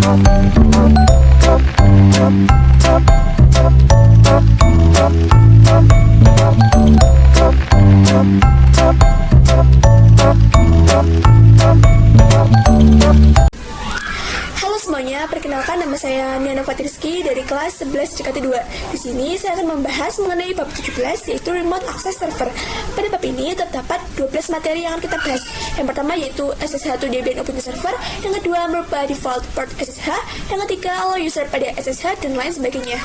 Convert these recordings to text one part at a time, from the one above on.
Halo semuanya, perkenalkan nama saya Niana Fatirski dari kelas 11 CKT 2. Di sini saya akan membahas mengenai bab 17 yaitu Remote Access Server. Pada bab ini terdapat 12 materi yang akan kita bahas. Yang pertama yaitu SSH to Debian Ubuntu Server, yang kedua merubah default port SSH, yang ketiga allow user pada SSH dan lain sebagainya.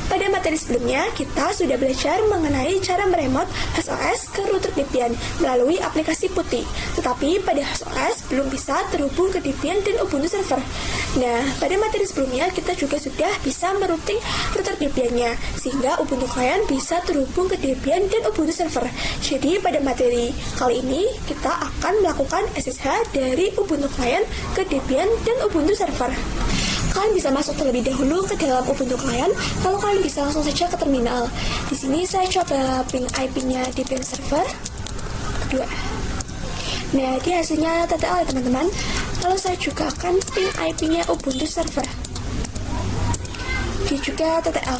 Pada materi sebelumnya, kita sudah belajar mengenai cara meremote HostOS ke router Debian melalui aplikasi Putih. Tetapi pada HostOS belum bisa terhubung ke Debian dan Ubuntu Server. Nah, pada materi sebelumnya kita juga sudah bisa merouting router Debian-nya, sehingga Ubuntu Client bisa terhubung ke Debian dan Ubuntu Server. Jadi pada materi kali ini kita akan melakukan SSH dari Ubuntu Client ke Debian dan Ubuntu Server. Kalian bisa masuk terlebih dahulu ke dalam Ubuntu Client, lalu kalian bisa langsung saja ke terminal. Di sini saya coba ping IP-nya Debian Server kedua. Nah, di hasilnya TTL ya teman-teman. Lalu saya juga akan ping IP-nya Ubuntu Server. Ini juga TTL.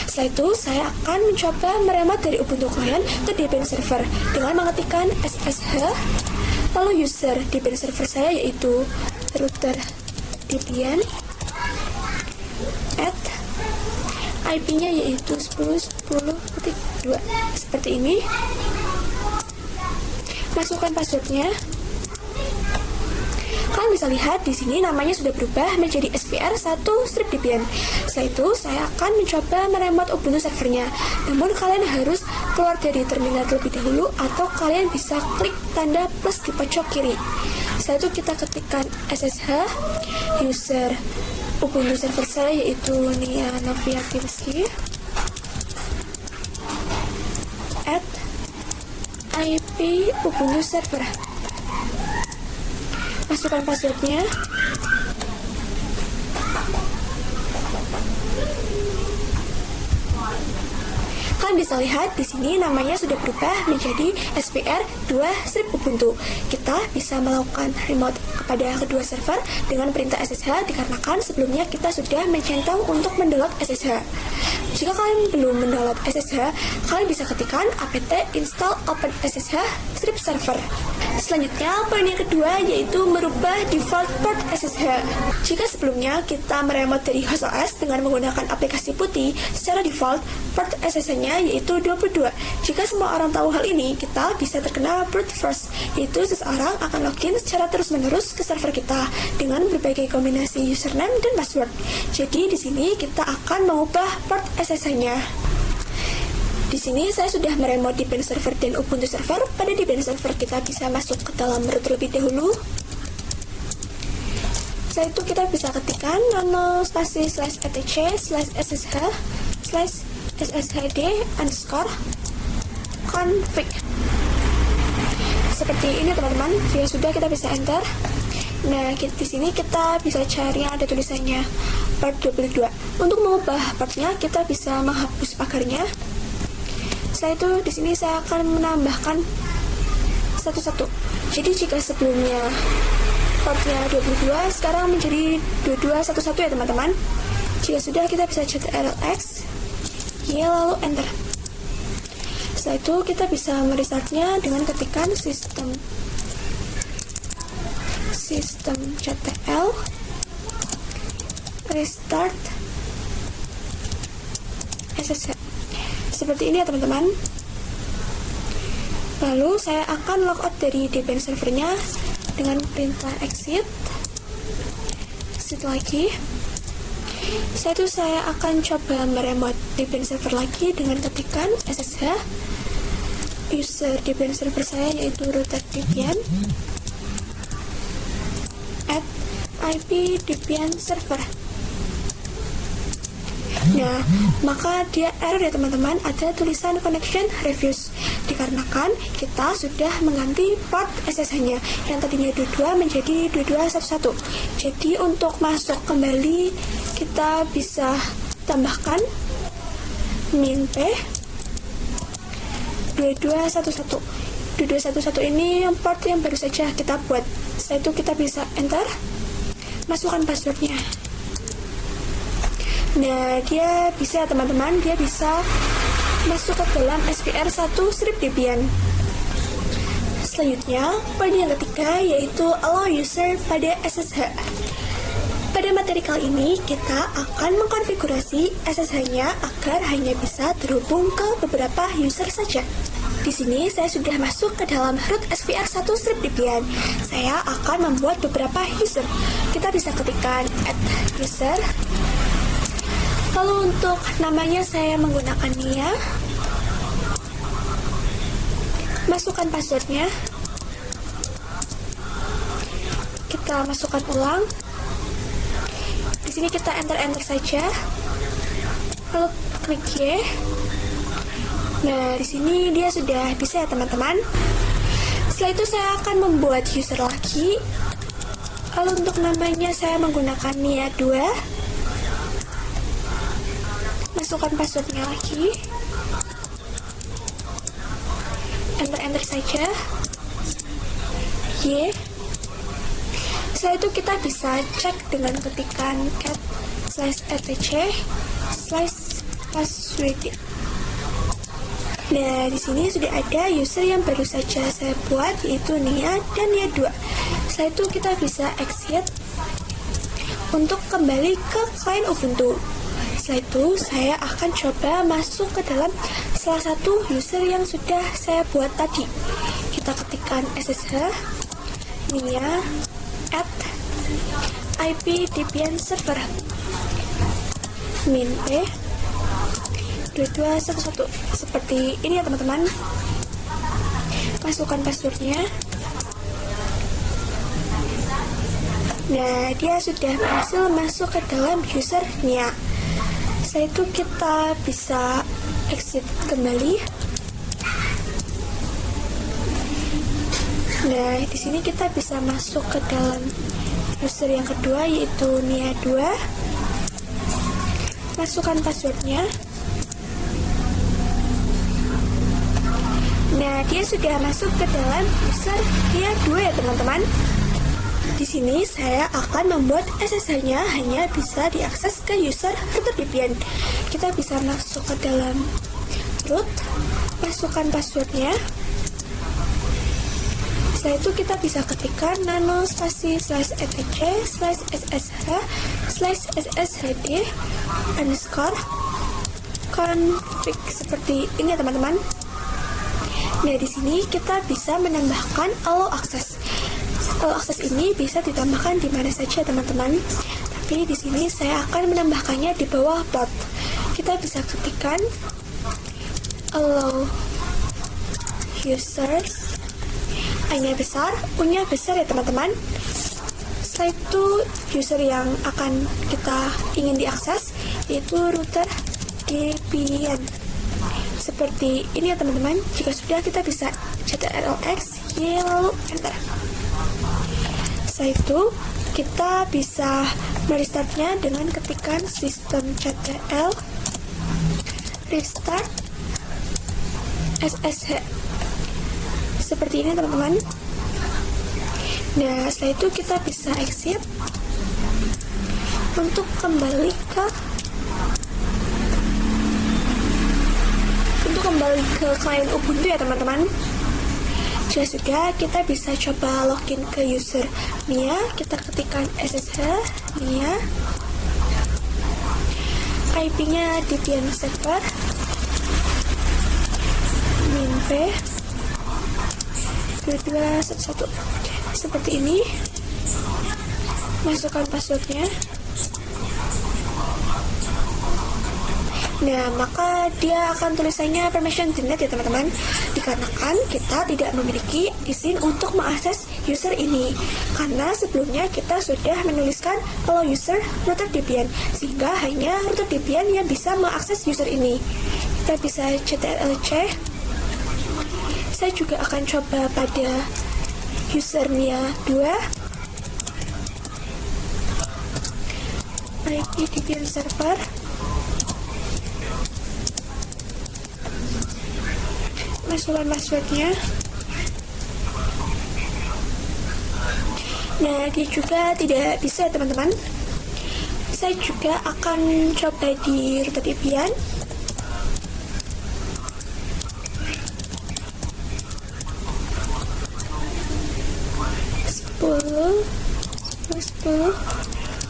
Setelah itu, saya akan mencoba meremote dari Ubuntu Client ke Debian Server dengan mengetikkan SSH, lalu user Debian Server saya yaitu router Debian, IP-nya yaitu 10.10.2 seperti ini. Masukkan passwordnya. Kalian bisa lihat di sini namanya sudah berubah menjadi SVR1-Debian. Setelah itu saya akan mencoba meremote Ubuntu servernya. Namun kalian harus keluar dari terminal terlebih dahulu atau kalian bisa klik tanda plus di pojok kiri. Setelah itu kita ketikkan SSH user Ubuntu server saya yaitu Niana Fatirski @IP Ubuntu server. Masukkan passwordnya. Kalian bisa lihat di sini namanya sudah berubah menjadi SVR2-Ubuntu. Kita bisa melakukan remote kepada kedua server dengan perintah SSH dikarenakan sebelumnya kita sudah mencentang untuk mendownload SSH. Jika kalian belum mendownload SSH, kalian bisa ketikkan apt install open SSH server. Selanjutnya, poin yang kedua yaitu merubah default port SSH. Jika sebelumnya kita meremote dari HostOS dengan menggunakan aplikasi Putih, secara default port SSH-nya yaitu 22. Jika semua orang tahu hal ini, kita bisa terkena brute force, yaitu seseorang akan login secara terus-menerus ke server kita dengan berbagai kombinasi username dan password. Jadi di sini kita akan mengubah port SSH-nya. Di sini saya sudah meremote Debian Server dan Ubuntu Server. Pada Debian Server kita bisa masuk ke dalam root terlebih dahulu. Setelah itu kita bisa ketikkan nano spasi /etc/sshd_config. Seperti ini teman-teman. Jika sudah kita bisa enter. Nah, di sini kita bisa cari yang ada tulisannya part 22. Untuk mengubah partnya kita bisa menghapus pagarnya. Setelah itu di sini saya akan menambahkan satu-satu. Jadi jika sebelumnya portnya 22, sekarang menjadi 2211 ya teman-teman. Jika sudah kita bisa ctrl-x, lalu enter. Setelah itu kita bisa merestartnya dengan ketikan systemctl restart SSH. Seperti ini ya teman-teman. Lalu saya akan logout dari Debian servernya dengan perintah exit lagi. Setelah itu saya akan coba meremote Debian server lagi dengan ketikan SSH user Debian server saya yaitu router Debian @IP Debian server. Nah, maka dia error ya teman-teman, ada tulisan connection refuse dikarenakan kita sudah mengganti port SSH-nya yang tadinya 22 menjadi 2211. Jadi untuk masuk kembali kita bisa tambahkan -p 2211. 2211 ini yang port yang baru saja kita buat. Setelah itu kita bisa enter. masukkan passwordnya. Nah, dia bisa teman-teman, dia bisa masuk ke dalam SVR1 strip Debian. Selanjutnya, poin yang ketiga yaitu allow user pada SSH. Pada materi kali ini, kita akan mengkonfigurasi SSH-nya agar hanya bisa terhubung ke beberapa user saja. Di sini saya sudah masuk ke dalam root SVR1 strip Debian. Saya akan membuat beberapa user. Kita bisa ketikkan add user. Lalu untuk namanya saya menggunakan Nia. Masukkan passwordnya. Kita masukkan ulang. Di sini kita enter saja. Lalu klik Y. Nah, di sini dia sudah bisa ya teman-teman. Setelah itu saya akan membuat user lagi. Lalu untuk namanya saya menggunakan Nia 2. Masukkan passwordnya lagi. Enter saja. Y. Setelah itu kita bisa cek dengan ketikan cat/etc/password. Nah, di sini sudah ada user yang baru saja saya buat, yaitu Nia dan Nia 2. Setelah itu kita bisa exit untuk kembali ke client Ubuntu. Setelah itu saya akan coba masuk ke dalam salah satu user yang sudah saya buat tadi. Kita ketikkan SSH Nia at IP Debian server min p 2211 seperti ini ya teman-teman. Masukkan passwordnya. Nah, dia sudah berhasil masuk ke dalam user Nia. Setelah itu kita bisa exit kembali. Nah, di sini kita bisa masuk ke dalam user yang kedua yaitu Nia 2. Masukkan passwordnya. Nah, dia sudah masuk ke dalam user Nia 2 ya teman-teman. Di sini saya akan membuat SSH-nya hanya bisa diakses ke user router Debian. Kita bisa masuk ke dalam root, masukkan passwordnya. Setelah itu kita bisa ketikkan nano spasi /etc/ssh/sshd underscore config seperti ini ya teman-teman. Nah, di sini kita bisa menambahkan allow access. Allow access ini bisa ditambahkan di mana saja teman-teman. Tapi di sini saya akan menambahkannya di bawah port. Kita bisa ketikkan allow users. A-nya besar, U-nya besar ya teman-teman. Setelah itu user yang akan kita ingin diakses yaitu router Debian. Seperti ini ya teman-teman. Jika sudah, kita bisa ctrlx y lalu enter. Setelah itu kita bisa merestartnya dengan ketikan systemctl restart ssh seperti ini teman-teman. Nah, setelah itu kita bisa exit untuk kembali ke client Ubuntu ya teman-teman. Jika sudah, kita bisa coba login ke user Nia. Kita ketikkan SSH Nia, IP-nya Debian server min p 2211 seperti ini. Masukkan passwordnya. Nah, maka dia akan tulisannya permission denied ya teman-teman, dikarenakan kita tidak memiliki izin untuk mengakses user ini, karena sebelumnya kita sudah menuliskan allow user router Debian, sehingga hanya router Debian yang bisa mengakses user ini. Kita bisa ctrl+c. Saya juga akan coba pada user Nia 2 IP Debian server. Masukkan passwordnya. Nah, dia juga tidak bisa teman-teman. Saya juga akan coba di router Debian. Sepuluh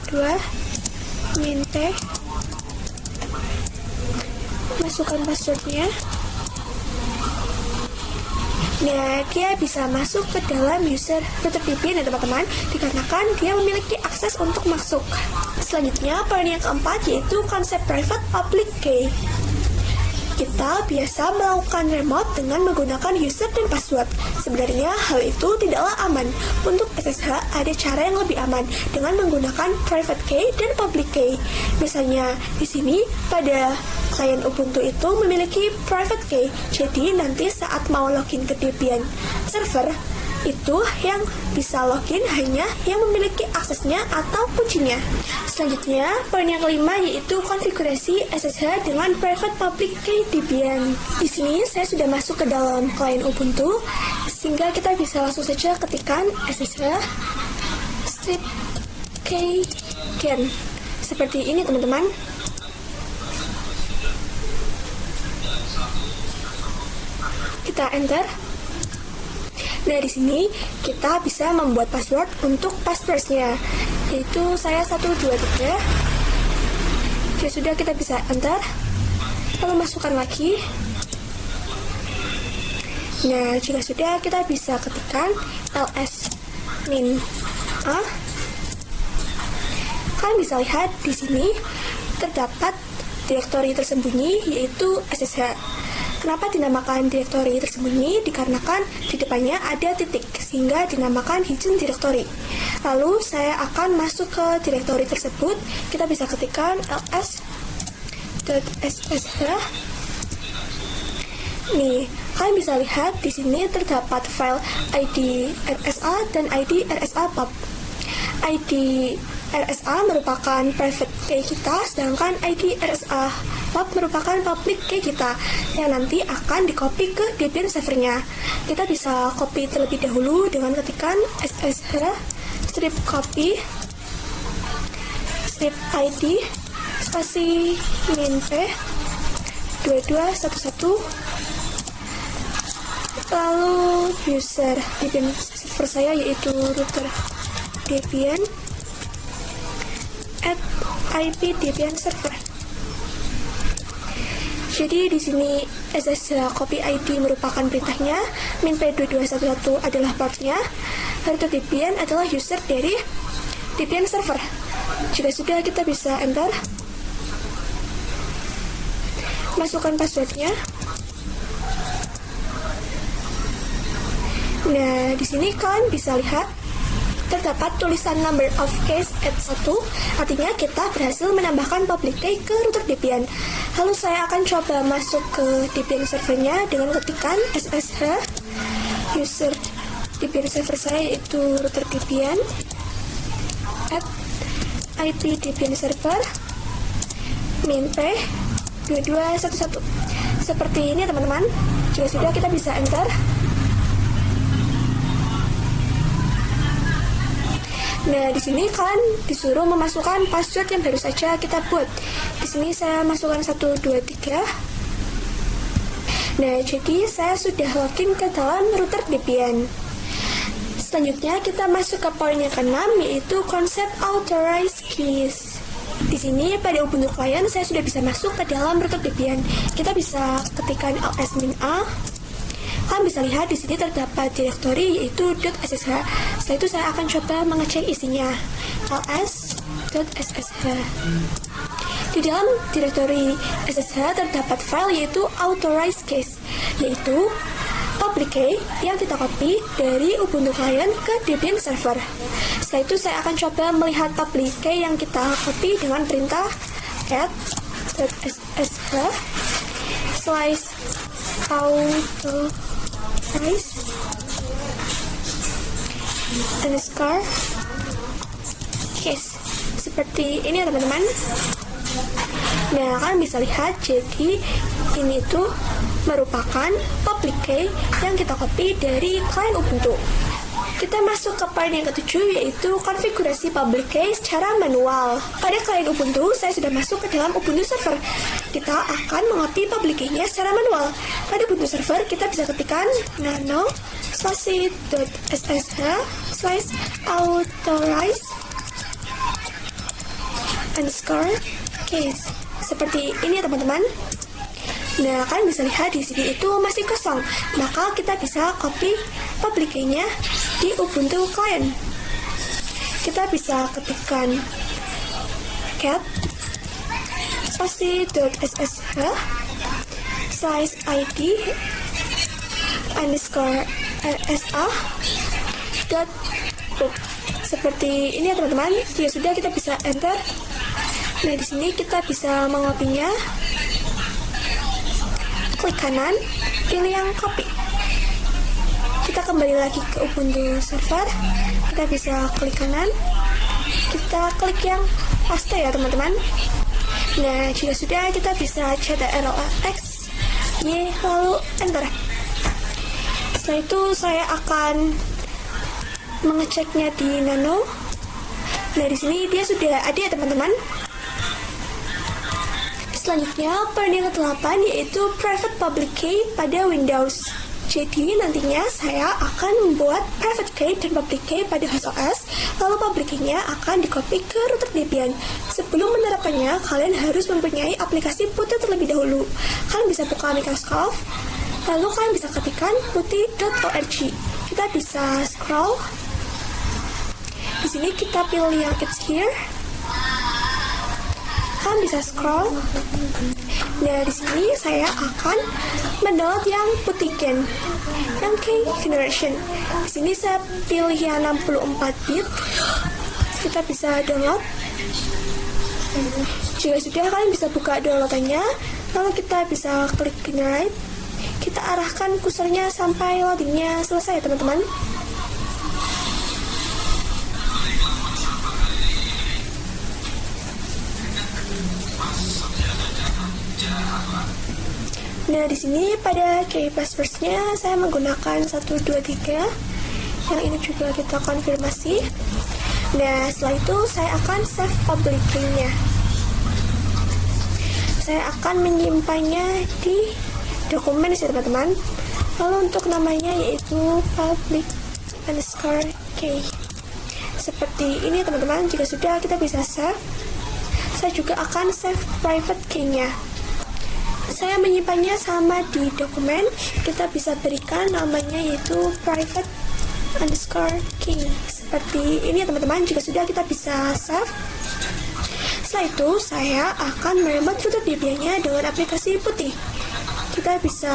2 min-p, masukkan passwordnya. Nah, dia bisa masuk ke dalam user router Debian ya teman-teman, dikarenakan dia memiliki akses untuk masuk. Selanjutnya, poin yang keempat yaitu konsep private public key. Kita biasa melakukan remote dengan menggunakan user dan password. Sebenarnya hal itu tidaklah aman. Untuk SSH ada cara yang lebih aman dengan menggunakan private key dan public key. Misalnya di sini pada klien Ubuntu itu memiliki private key. Jadi nanti saat mau login ke Debian server itu yang bisa login hanya yang memiliki aksesnya atau kuncinya. Selanjutnya, poin yang kelima yaitu konfigurasi SSH dengan private public key Debian. Di sini saya sudah masuk ke dalam klien Ubuntu, sehingga kita bisa langsung saja ketikkan SSH strip keygen. Seperti ini teman-teman. Kita enter. Nah, di sini kita bisa membuat password untuk passwordnya, yaitu saya 123. Ya sudah, kita bisa enter, lalu masukkan lagi. Nah, jika sudah, kita bisa ketikkan ls-min-a. Kalian bisa lihat di sini terdapat direktori tersembunyi yaitu SSH. Kenapa dinamakan direktori tersembunyi? Dikarenakan di depannya ada titik, sehingga dinamakan hidden directory. Lalu saya akan masuk ke direktori tersebut. Kita bisa ketikkan ls.ssh. Nih, kalian bisa lihat di sini terdapat file ID RSA dan ID RSA pub. ID RSA merupakan private key kita, sedangkan ID RSA pub merupakan public key kita yang nanti akan di-copy ke Debian servernya. Kita bisa copy terlebih dahulu dengan ketikan ssh strip copy strip id spasi min-p 2211, lalu user Debian server saya yaitu router Debian @ip Debian server. Jadi di sini SSH copy ID merupakan perintahnya, min-p2211 adalah portnya, router Debian adalah user dari Debian server. Jika sudah, kita bisa enter, masukkan passwordnya. Nah, di sini kalian bisa lihat terdapat tulisan number of keys at 1, artinya kita berhasil menambahkan public key ke router Debian. Lalu saya akan coba masuk ke Debian servernya dengan ketikan ssh user Debian server saya yaitu router Debian @ip Debian server min-p 2211. Seperti ini teman-teman. Jika sudah, kita bisa enter. Nah, di sini kan disuruh memasukkan password yang baru saja kita buat. Di sini saya masukkan 123. Nah, jadi saya sudah login ke dalam router Debian. Selanjutnya kita masuk ke poin yang ke-6 yaitu konsep authorized keys. Di sini pada Ubuntu client saya sudah bisa masuk ke dalam router Debian. Kita bisa ketikkan ls-min-a. Kalian bisa lihat di sini terdapat direktori yaitu .ssh. Setelah itu saya akan coba mengecek isinya. ls.ssh. Di dalam direktori SSH terdapat file yaitu authorized keys, yaitu public key yang kita copy dari Ubuntu client ke Debian server. Setelah itu saya akan coba melihat public key yang kita copy dengan perintah cat.ssh slice authorize underscore keys. Seperti ini ya teman-teman. Nah, kalian bisa lihat jadi ini tuh merupakan public key yang kita copy dari client Ubuntu. Kita masuk ke part yang ketujuh, yaitu konfigurasi public key secara manual. Pada klien Ubuntu, saya sudah masuk ke dalam Ubuntu server. Kita akan mengopi public key-nya secara manual. Pada Ubuntu server, kita bisa ketikkan nano /authorize underscore case. Seperti ini ya teman-teman. Nah, kalian bisa lihat di sini itu masih kosong. Maka kita bisa copy public key-nya di Ubuntu client. Kita bisa ketikkan cat /id underscore rsa dot book. Seperti ini ya teman-teman. Jika sudah, kita bisa enter. Nah, di sini kita bisa mengopinya. Klik kanan, pilih yang copy. Kita kembali lagi ke Ubuntu server. Kita bisa klik kanan. Kita klik yang paste ya teman-teman. Nah, jika sudah, kita bisa ctrl+x y lalu enter. Setelah itu saya akan mengeceknya di nano. Nah, di sini dia sudah ada ya teman-teman. Selanjutnya, part yang ke-8 yaitu private public key pada Windows. Jadi, nantinya saya akan membuat private key dan public key pada HostOS, lalu public key-nya akan di-copy ke router Debian. Sebelum menerapkannya, kalian harus mempunyai aplikasi Putih terlebih dahulu. Kalian bisa buka Microsoft, lalu kalian bisa ketikkan putih.org. Kita bisa scroll. Di sini kita pilih yang It's Here. Kalian bisa scroll. Nah, di sini saya akan mendownload yang Putihgen, yang Key Generation. Di sini saya pilih yang 64 bit. Kita bisa download. Jika sudah, kalian bisa buka downloadannya. Lalu kita bisa klik generate. Kita arahkan kursornya sampai loadingnya selesai teman-teman. Nah, di sini pada key password-nya saya menggunakan 123. Yang ini juga kita konfirmasi. Nah, setelah itu saya akan save public key-nya. Saya akan menyimpannya di dokumen ya teman-teman. Lalu untuk namanya yaitu public underscore key. Seperti ini teman-teman. Jika sudah, kita bisa save. Saya juga akan save private key-nya. Saya menyimpannya sama di dokumen. Kita bisa berikan namanya yaitu private underscore key. Seperti ini ya teman-teman. Jika sudah, kita bisa save. Setelah itu, saya akan meremote router Debian-nya dengan aplikasi Putih. Kita bisa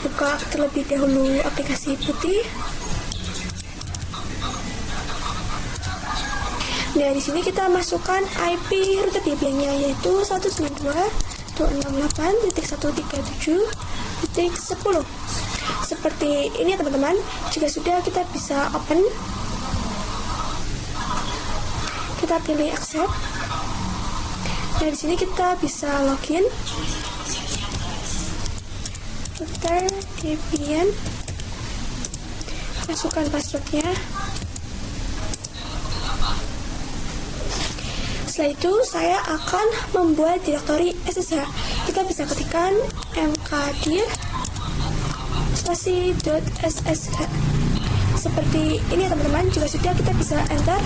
buka terlebih dahulu aplikasi Putih. Nah, di sini kita masukkan IP router Debian-nya yaitu 192.168.137.10. Seperti ini ya teman-teman. Jika sudah, kita bisa open. Kita pilih accept. Nah, di sini kita bisa login. Router Debian. Masukkan passwordnya. Setelah itu, saya akan membuat direktori SSH. Kita bisa ketikkan mkdir /ssh. Seperti ini ya teman-teman. Jika sudah, kita bisa enter.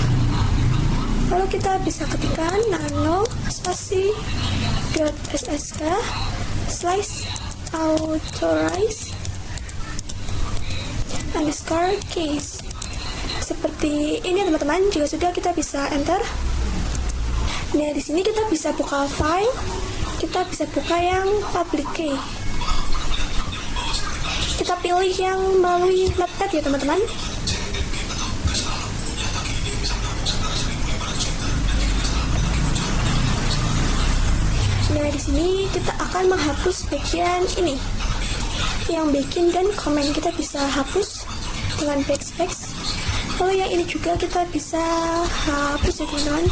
Lalu kita bisa ketikkan nano /ssh /authorize underscore case. Seperti ini ya teman-teman. Jika sudah, kita bisa enter. Nah, di sini kita bisa buka file. Kita bisa buka yang public key. Kita pilih yang melalui notepad ya teman-teman. Nah, di sini kita akan menghapus bagian ini. Yang bikin dan komen kita bisa hapus dengan backspace. Lalu yang ini juga kita bisa hapus ya teman-teman.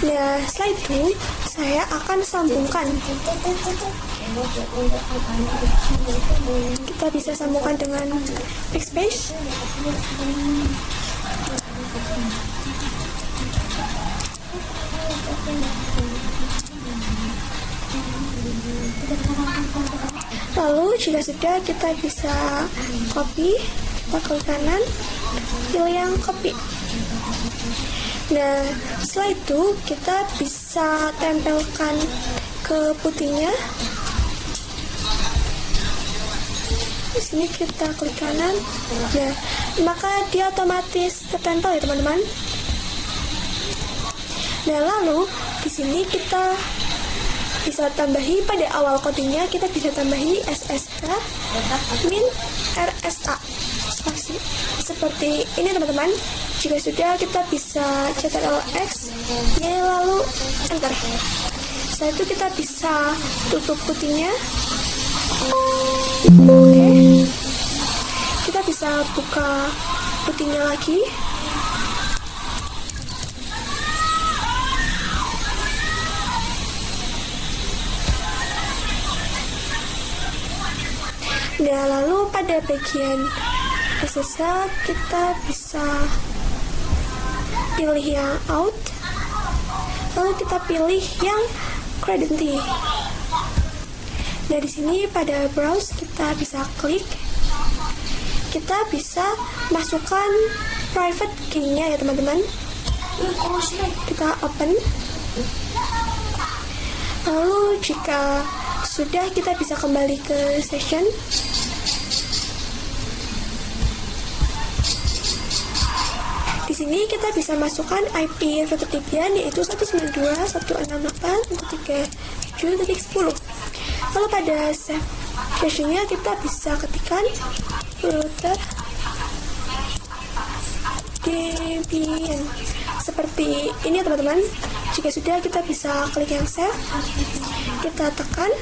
Nah, setelah itu saya akan sambungkan. Kita bisa sambungkan dengan backspace. Lalu jika sudah, kita bisa copy, kita klik kanan, pilih yang copy. Nah, setelah itu kita bisa tempelkan ke putihnya. Di sini kita klik kanan. Nah, maka dia otomatis tertempel ya teman-teman. Nah, lalu di sini kita bisa tambahi pada awal codingnya, kita bisa tambahi SSH min RSA spasi seperti ini teman-teman. Jika sudah, kita bisa Ctrl X ya, lalu enter. Setelah itu kita bisa tutup putihnya. Oke, kita bisa buka putihnya lagi. Nah, lalu pada bagian SSH kita bisa pilih yang out, lalu kita pilih yang credential. Nah, di sini pada browse kita bisa klik, kita bisa masukkan private key-nya ya teman-teman. Kita open. Lalu jika sudah, kita bisa kembali ke session. Di sini kita bisa masukkan IP router Debian yaitu 192.168.137.10. Lalu pada save sessionnya kita bisa ketikkan router Debian seperti ini ya teman-teman. Jika sudah, kita bisa klik yang save, kita tekan,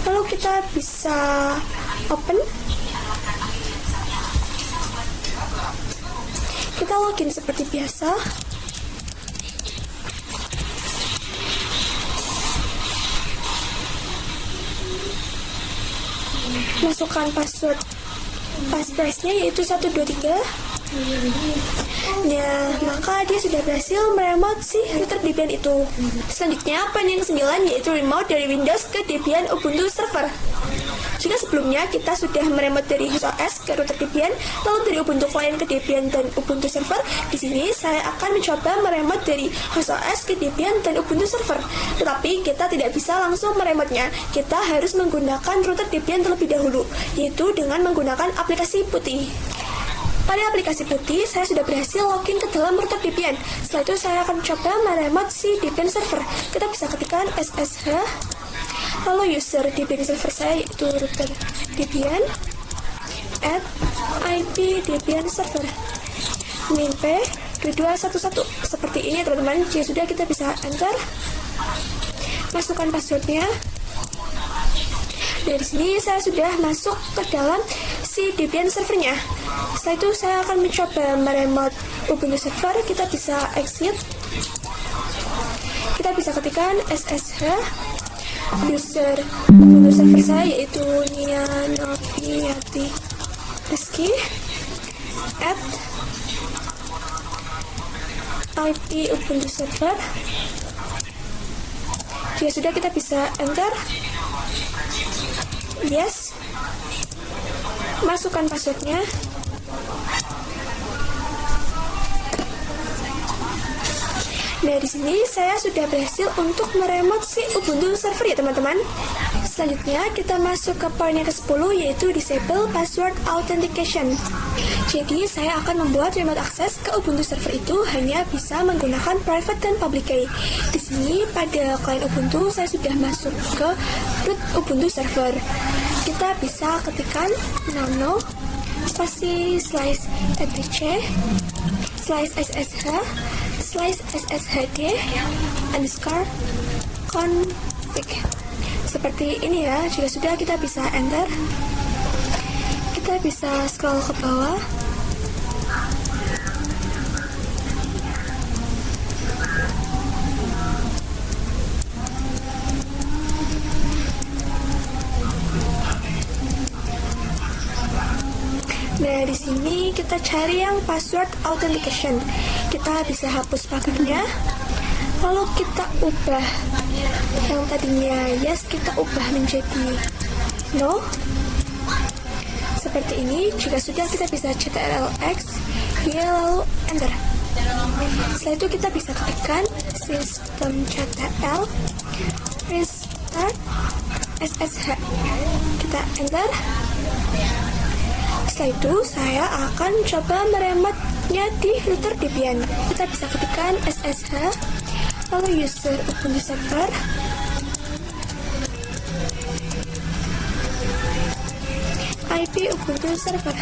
lalu kita bisa open. Kita login seperti biasa. Masukkan password passphrase-nya yaitu 123. Nah, maka dia sudah berhasil meremote si router Debian itu. Selanjutnya, poin yang ke-9 yaitu remote dari Windows ke Debian Ubuntu Server. Jika sebelumnya kita sudah meremote dari HostOS ke router Debian, lalu dari Ubuntu Client ke Debian dan Ubuntu Server, di sini saya akan mencoba meremote dari HostOS ke Debian dan Ubuntu Server. Tetapi kita tidak bisa langsung meremotenya. Kita harus menggunakan router Debian terlebih dahulu, yaitu dengan menggunakan aplikasi putih. Pada aplikasi putih, saya sudah berhasil login ke dalam router Debian. Setelah itu, saya akan coba meremote si Debian server. Kita bisa ketikkan SSH, lalu user Debian server saya yaitu router Debian at IP Debian server min P 2211 seperti ini teman-teman. Jika sudah, kita bisa enter, masukkan passwordnya. Dari sini saya sudah masuk ke dalam si Debian servernya. Setelah itu saya akan mencoba meremote Ubuntu server. Kita bisa exit, kita bisa ketikkan SSH user Ubuntu server saya yaitu Nia Noviati Rizky at IP Ubuntu server. Jika sudah, kita bisa enter, yes, masukkan passwordnya. Nah, di sini saya sudah berhasil untuk meremote si Ubuntu server ya teman-teman. Selanjutnya kita masuk ke poin yang ke-10 yaitu disable password authentication. Jadi saya akan membuat remote access ke Ubuntu server itu hanya bisa menggunakan private dan public key. Di sini pada klien Ubuntu saya sudah masuk ke root Ubuntu server. Kita bisa ketikkan nano spasi slash etc slash ssh slash sshd underscore config seperti ini ya. Jika sudah, kita bisa enter, kita bisa scroll ke bawah. Nah, di sini kita cari yang password authentication. Kita bisa hapus pagarnya. Lalu kita ubah yang tadinya yes, kita ubah menjadi no. Seperti ini. Jika sudah, kita bisa ctrl-x, lalu enter. Setelah itu kita bisa ketikkan system.ctl restart ssh. Kita enter. Setelah itu saya akan coba merematnya di router Debian. Kita bisa ketikkan ssh, lalu user Ubuntu server, IP Ubuntu server.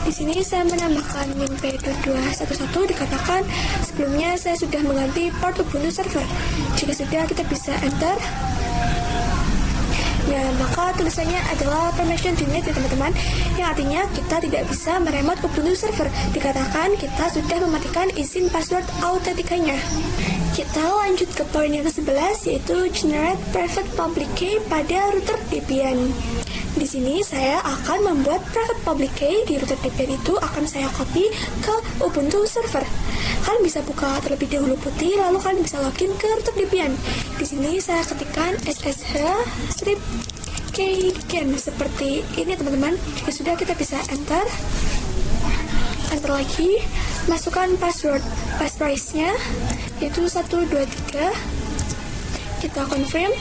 Di sini saya menambahkan minp2211 dikatakan sebelumnya saya sudah mengganti port Ubuntu server. Jika sudah, kita bisa enter. Nah, maka tulisannya adalah permission denied ya teman-teman, yang artinya kita tidak bisa meremat Ubuntu server. Dikatakan kita sudah mematikan izin password autentikanya. Kita lanjut ke poin yang ke-11, yaitu generate private public key pada router Debian. Di sini saya akan membuat private public key di router Debian, itu akan saya copy ke Ubuntu server. Kalian bisa buka terlebih dahulu putih, lalu kalian bisa login ke router Debian. Di sini saya ketikkan ssh strip keygen seperti ini teman-teman. Jika sudah, kita bisa enter. Enter lagi, masukkan password passphrase-nya yaitu 123. Kita confirm.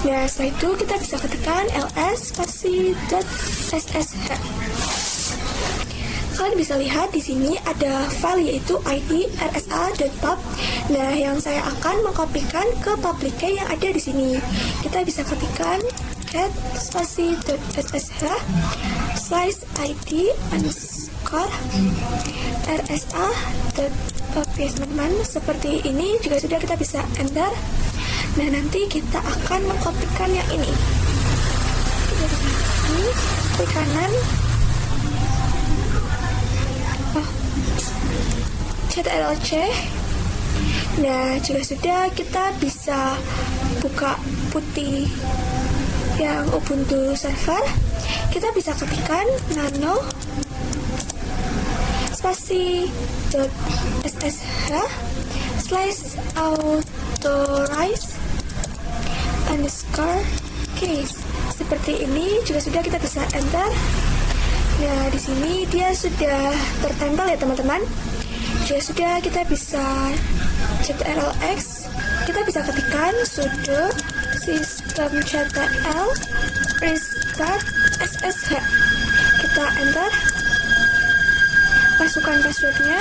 Nah, setelah itu kita bisa ketikkan ls_ssh. Kalian bisa lihat di sini ada file yaitu id rsa.pub. Nah, yang saya akan mengkopikan ke public key yang ada di sini. Kita bisa ketikkan cat spasi.ssh slice id underscore rsa.pub ya teman-teman. Seperti ini. Jika sudah, kita bisa enter. Nah, nanti kita akan mengkopikan yang ini. Kita bisa klik kanan. ctrl-c. Nah, jika sudah, kita bisa buka putih yang Ubuntu server. Kita bisa ketikkan nano spasi .ssh slash authorize underscore case. Seperti ini. Jika sudah, kita bisa enter. Nah, di sini dia sudah tertempel ya teman-teman. Jika sudah, kita bisa ctrl-x. Kita bisa ketikkan sudo system.ctl restart ssh. Kita enter. Masukkan passwordnya.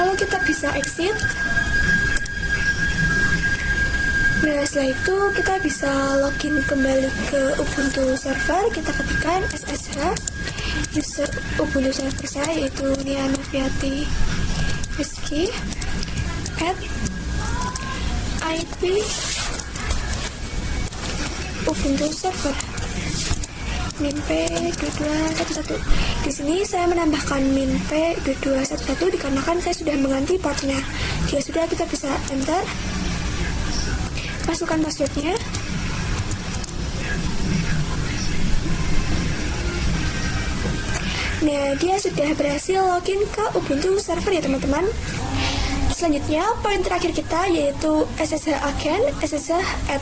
Lalu kita bisa exit. Nah, setelah itu kita bisa login kembali ke Ubuntu server. Kita ketikkan ssh user Ubuntu server saya yaitu Nia Noviati Rizky at IP Ubuntu server minp2211. Di sini saya menambahkan minp2211 dikarenakan saya sudah mengganti portnya. Jika sudah, kita bisa enter. Masukkan passwordnya. Nah, dia sudah berhasil login ke Ubuntu server ya teman-teman. Selanjutnya, poin terakhir kita yaitu SSH again, SSH add.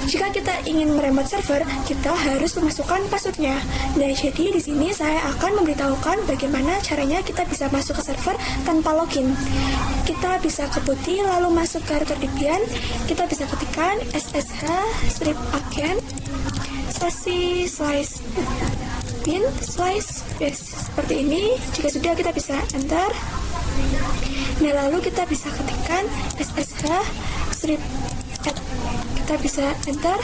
Jika kita ingin meremat server, kita harus memasukkan passwordnya. Nah, jadi di sini saya akan memberitahukan bagaimana caranya kita bisa masuk ke server tanpa login. Kita bisa ke putih lalu masuk ke router Debian. Kita bisa ketikkan ssh strip again spasi slice bin slice yes, seperti ini. Jika sudah, kita bisa enter. Nah, lalu kita bisa ketikkan ssh strip add. Kita bisa enter.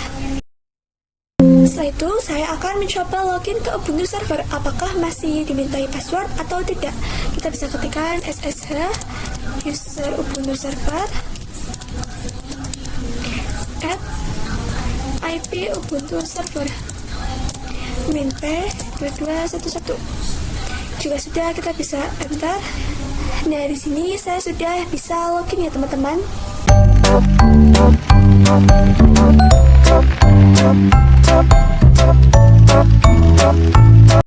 Setelah itu, saya akan mencoba login ke Ubuntu server. Apakah masih dimintai password atau tidak? Kita bisa ketikkan ssh user Ubuntu server at IP Ubuntu server minp2211. Jika sudah, kita bisa enter. Nah, di sini saya sudah bisa login ya teman-teman.